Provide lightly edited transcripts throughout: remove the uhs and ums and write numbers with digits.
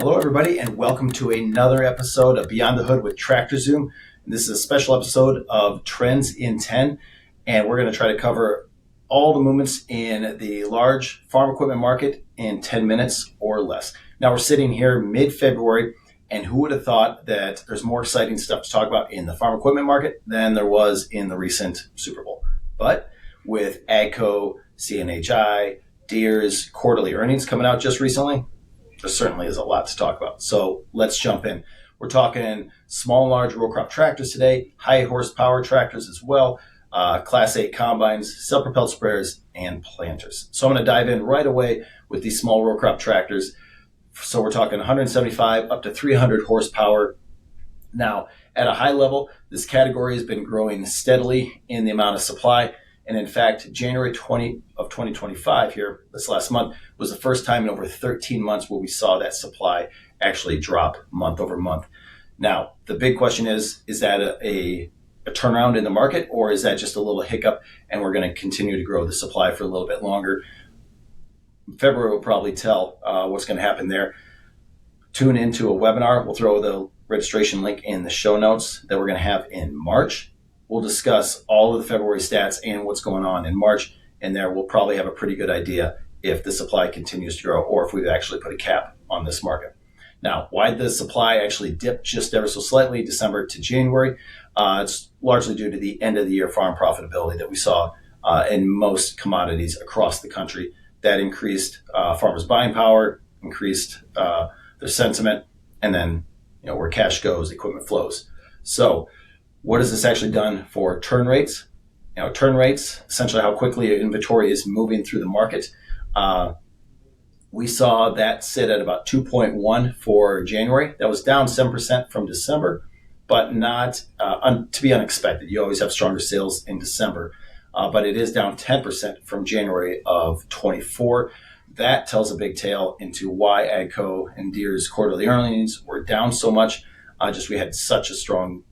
Hello, everybody, and welcome to another episode of Beyond the Hood with Tractor Zoom. This is a special episode of Trends in 10, and we're going to try to cover all the movements in the large farm equipment market in 10 minutes or less. Now, we're sitting here mid-February, and who would have thought that there's more exciting stuff to talk about in the farm equipment market than there was in the recent Super Bowl. But with AGCO, CNHI, Deere's quarterly earnings coming out just recently, there certainly is a lot to talk about. So let's jump in. We're talking small and large row crop tractors today, high horsepower tractors as well, Class 8 combines, self-propelled sprayers, and planters. So I'm going to dive in right away with these small row crop tractors. So we're talking 175 up to 300 horsepower. Now, at a high level, this category has been growing steadily in the amount of supply. And in fact, January 20 of 2025 here, this last month, was the first time in over 13 months where we saw that supply actually drop month over month. Now, the big question is that a turnaround in the market, or is that just a little hiccup and we're going to continue to grow the supply for a little bit longer? February will probably tell what's going to happen there. Tune into a webinar. We'll throw the registration link in the show notes that we're going to have in March. We'll discuss all of the February stats and what's going on in March, and there we'll probably have a pretty good idea if the supply continues to grow or if we've actually put a cap on this market. Now, why did the supply actually dip just ever so slightly December to January? It's largely due to the end of the year farm profitability that we saw in most commodities across the country. That increased farmers' buying power, increased their sentiment, and then where cash goes, equipment flows. So what has this actually done for turn rates? Turn rates, essentially how quickly inventory is moving through the market. We saw that sit at about 2.1 for January. That was down 7% from December, but not to be unexpected. You always have stronger sales in December, but it is down 10% from January of 24. That tells a big tale into why AGCO and Deere's quarterly earnings were down so much. We had such a strong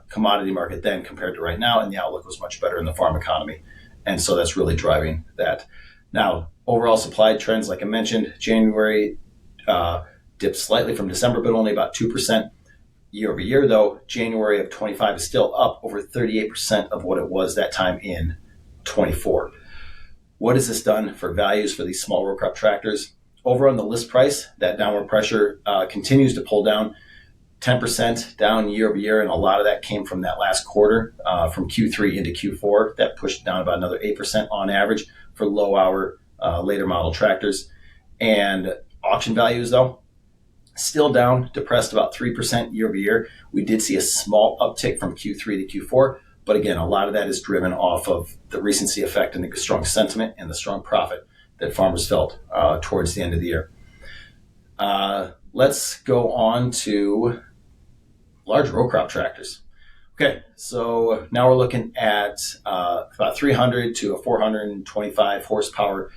commodity market then compared to right now, and the outlook was much better in the farm economy. And so that's really driving that. Now, overall supply trends, like I mentioned, January dipped slightly from December, but only about 2%. Year over year, though, January of 25 is still up over 38% of what it was that time in 24. What has this done for values for these small row crop tractors? Over on the list price, that downward pressure continues to pull down. 10% down year over year, and a lot of that came from that last quarter, from Q3 into Q4. That pushed down about another 8% on average for low-hour, later model tractors. And auction values, though, still down, depressed about 3% year over year. We did see a small uptick from Q3 to Q4, but again, a lot of that is driven off of the recency effect and the strong sentiment and the strong profit that farmers felt towards the end of the year. Let's go on to large row crop tractors. Okay, so now we're looking at about 300 to a 425 horsepower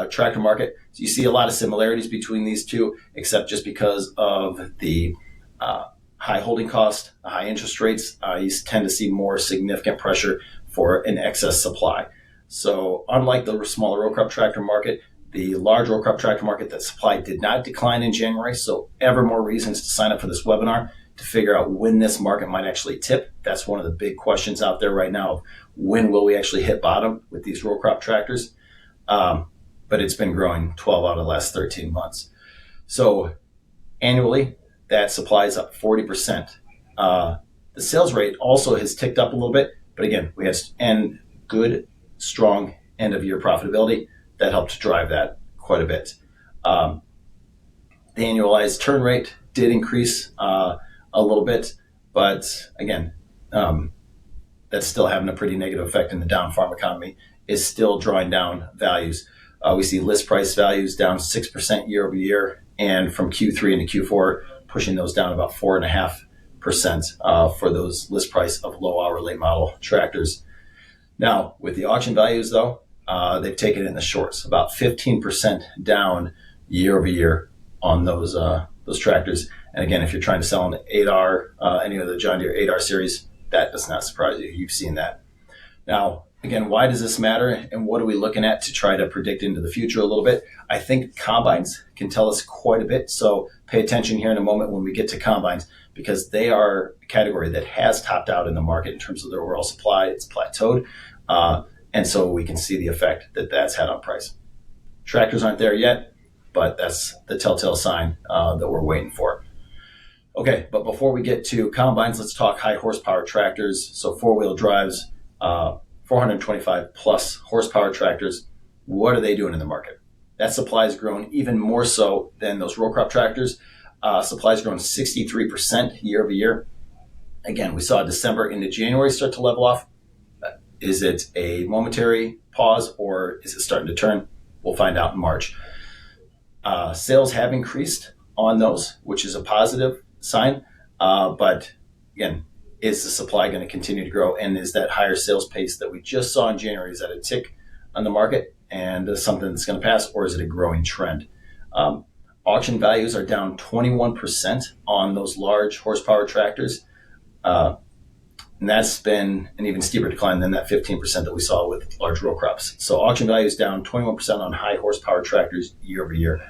tractor market. So you see a lot of similarities between these two, except just because of the high holding cost, high interest rates, you tend to see more significant pressure for an excess supply. So unlike the smaller row crop tractor market, the large row crop tractor market, that supply did not decline in January. So ever more reasons to sign up for this webinar to figure out when this market might actually tip. That's one of the big questions out there right now. When will we actually hit bottom with these row crop tractors? But it's been growing 12 out of the last 13 months. So annually, that supply is up 40%. The sales rate also has ticked up a little bit. But again, we had good, strong end of year profitability that helped drive that quite a bit. The annualized turn rate did increase a little bit, but again, that's still having a pretty negative effect in the down farm economy, is still drawing down values. We see list price values down 6% year over year, and from Q3 into Q4, pushing those down about 4.5% for those list price of low hour late model tractors. Now, with the auction values, though, they've taken it in the shorts, about 15% down year over year on those tractors. And again, if you're trying to sell an 8R, any of the John Deere 8R series, that does not surprise you. You've seen that. Now, Again, why does this matter, and what are we looking at to try to predict into the future a little bit? I think combines can tell us quite a bit. So pay attention here in a moment when we get to combines, because they are a category that has topped out in the market in terms of their overall supply. It's plateaued. And so we can see the effect that that's had on price. Tractors aren't there yet, but that's the telltale sign that we're waiting for. Okay, but before we get to combines, let's talk high horsepower tractors. So four-wheel drives, 425 plus horsepower tractors. What are they doing in the market? That supply has grown even more so than those row crop tractors. Supply has grown 63% year over year. Again, we saw December into January start to level off. Is it a momentary pause, or is it starting to turn? We'll find out in March. Sales have increased on those, which is a positive sign. But again, is the supply going to continue to grow? And is that higher sales pace that we just saw in January, is that a tick on the market and something that's going to pass, or is it a growing trend? Auction values are down 21% on those large horsepower tractors. And that's been an even steeper decline than that 15% that we saw with large row crops. So auction value is down 21% on high horsepower tractors year over year.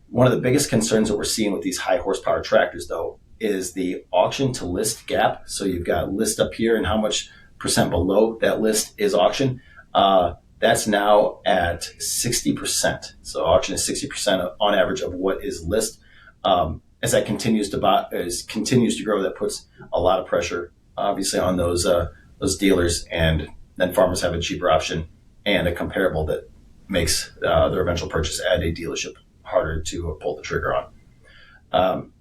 One of the biggest concerns that we're seeing with these high horsepower tractors, though, is the auction to list gap. So you've got list up here and how much percent below that list is auction. That's now at 60%. So auction is 60% on average of what is list. As that continues to grow, that puts a lot of pressure, obviously, on those dealers, and then farmers have a cheaper option and a comparable that makes their eventual purchase at a dealership harder to pull the trigger on.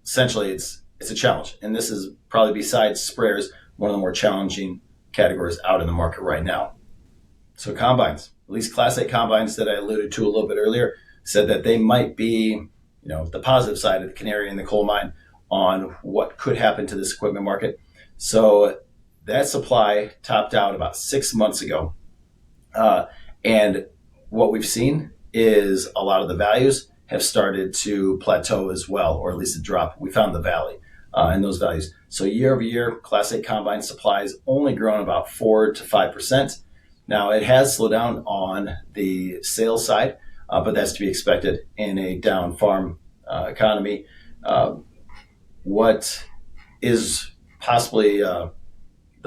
Essentially it's a challenge. And this is probably, besides sprayers, one of the more challenging categories out in the market right now. So combines, at least Class 8 combines that I alluded to a little bit earlier, said that they might be, the positive side of the canary in the coal mine on what could happen to this equipment market. So that supply topped out about 6 months ago. And what we've seen is a lot of the values have started to plateau as well, or at least a drop. We found the valley in those values. So year over year, Class 8 combine supply has only grown about 4 to 5%. Now, it has slowed down on the sales side, but that's to be expected in a down farm economy. What is possibly the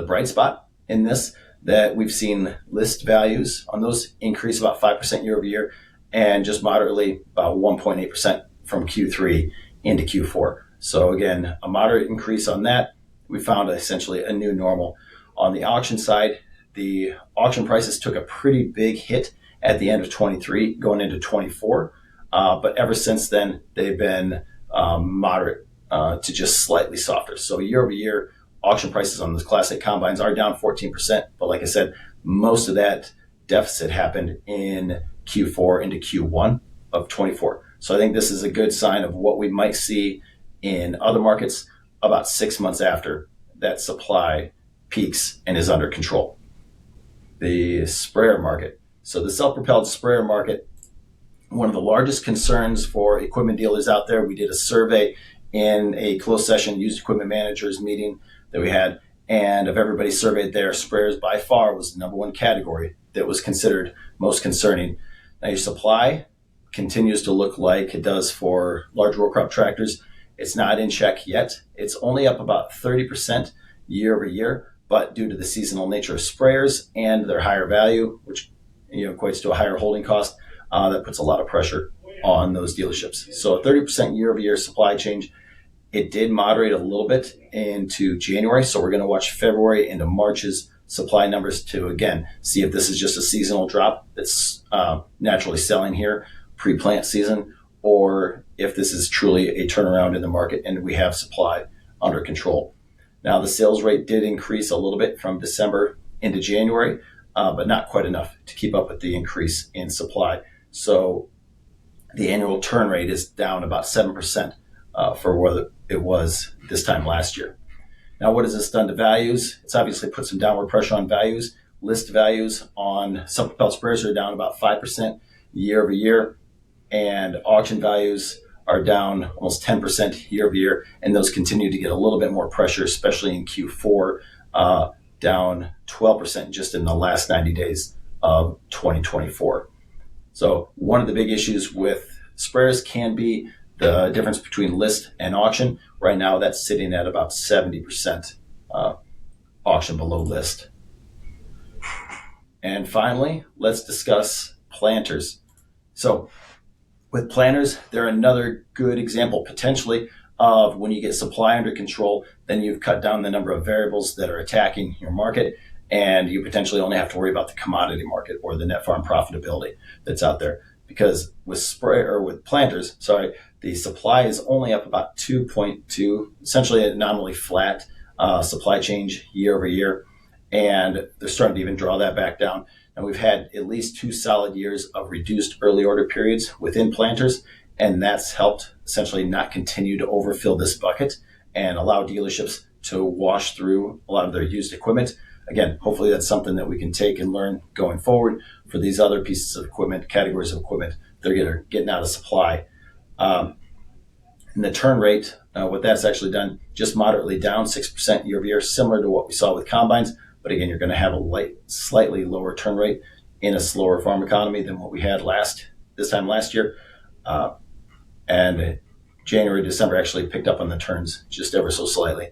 bright spot in this, that we've seen list values on those increase about 5% year over year, and just moderately about 1.8% from Q3 into Q4. So again, a moderate increase on that. We found essentially a new normal. On the auction side, the auction prices took a pretty big hit at the end of 23 going into 24. But ever since then, they've been moderate to just slightly softer. So year over year, auction prices on those Class 8 combines are down 14%. But like I said, most of that deficit happened in Q4 into Q1 of 24. So I think this is a good sign of what we might see in other markets about 6 months after that supply peaks and is under control. The sprayer market. So the self-propelled sprayer market, one of the largest concerns for equipment dealers out there. We did a survey in a closed session used equipment managers meeting that we had, and of everybody surveyed there, sprayers by far was the number one category that was considered most concerning. Now, your supply continues to look like it does for large row crop tractors. It's not in check yet. It's only up about 30% year over year, but due to the seasonal nature of sprayers and their higher value, which equates to a higher holding cost, that puts a lot of pressure on those dealerships. So a 30% year over year supply change. It did moderate a little bit into January, so we're going to watch February into March's supply numbers to, again, see if this is just a seasonal drop that's naturally selling here pre-plant season, or if this is truly a turnaround in the market and we have supply under control. Now, the sales rate did increase a little bit from December into January, but not quite enough to keep up with the increase in supply. So the annual turn rate is down about 7% for what it was this time last year. Now, what has this done to values? It's obviously put some downward pressure on values. List values on self-propelled sprayers are down about 5% year over year, and auction values are down almost 10% year over year, and those continue to get a little bit more pressure, especially in Q4, down 12% just in the last 90 days of 2024. So one of the big issues with sprayers can be the difference between list and auction. Right now, that's sitting at about 70% auction below list. And finally, let's discuss planters. So with planters, they're another good example potentially of when you get supply under control, then you've cut down the number of variables that are attacking your market, and you potentially only have to worry about the commodity market or the net farm profitability that's out there. Because with planters, the supply is only up about 2.2, essentially a nominally flat supply change year over year, and they're starting to even draw that back down. And we've had at least 2 solid years of reduced early order periods within planters, and that's helped essentially not continue to overfill this bucket and allow dealerships to wash through a lot of their used equipment. Again, hopefully that's something that we can take and learn going forward for these other pieces of equipment, categories of equipment that are getting out of supply. And the turn rate, what that's actually done, just moderately down 6% year over year, similar to what we saw with combines. But again, you're going to have a slightly lower turn rate in a slower farm economy than what we had this time last year. And January, December actually picked up on the turns just ever so slightly.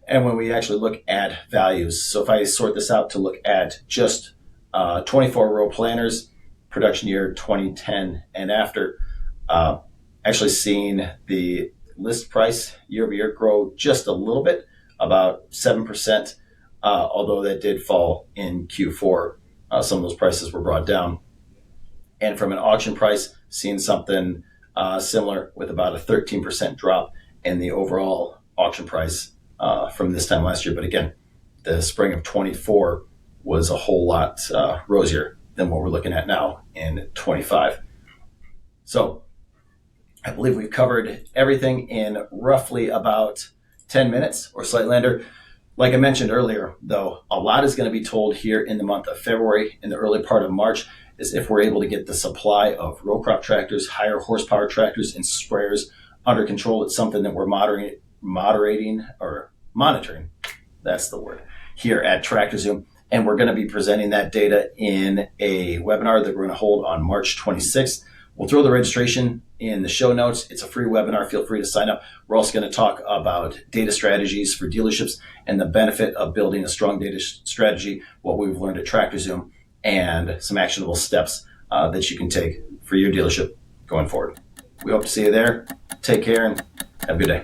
And when we actually look at values, so if I sort this out to look at just 24-row planters, production year 2010 and after, actually seeing the list price year over year grow just a little bit, about 7%, although that did fall in Q4. Some of those prices were brought down. And from an auction price, seeing something similar with about a 13% drop in the overall auction price from this time last year. But again, the spring of 24 was a whole lot rosier than what we're looking at now in 25. So I believe we've covered everything in roughly about 10 minutes or slightly under. Like I mentioned earlier, though, a lot is going to be told here in the month of February, in the early part of March, is if we're able to get the supply of row crop tractors, higher horsepower tractors, and sprayers under control. It's something that we're monitoring. That's the word, here at TractorZoom. And we're going to be presenting that data in a webinar that we're going to hold on March 26th. We'll throw the registration in the show notes. It's a free webinar. Feel free to sign up. We're also going to talk about data strategies for dealerships and the benefit of building a strong data strategy, what we've learned at TractorZoom, and some actionable steps that you can take for your dealership going forward. We hope to see you there. Take care and have a good day.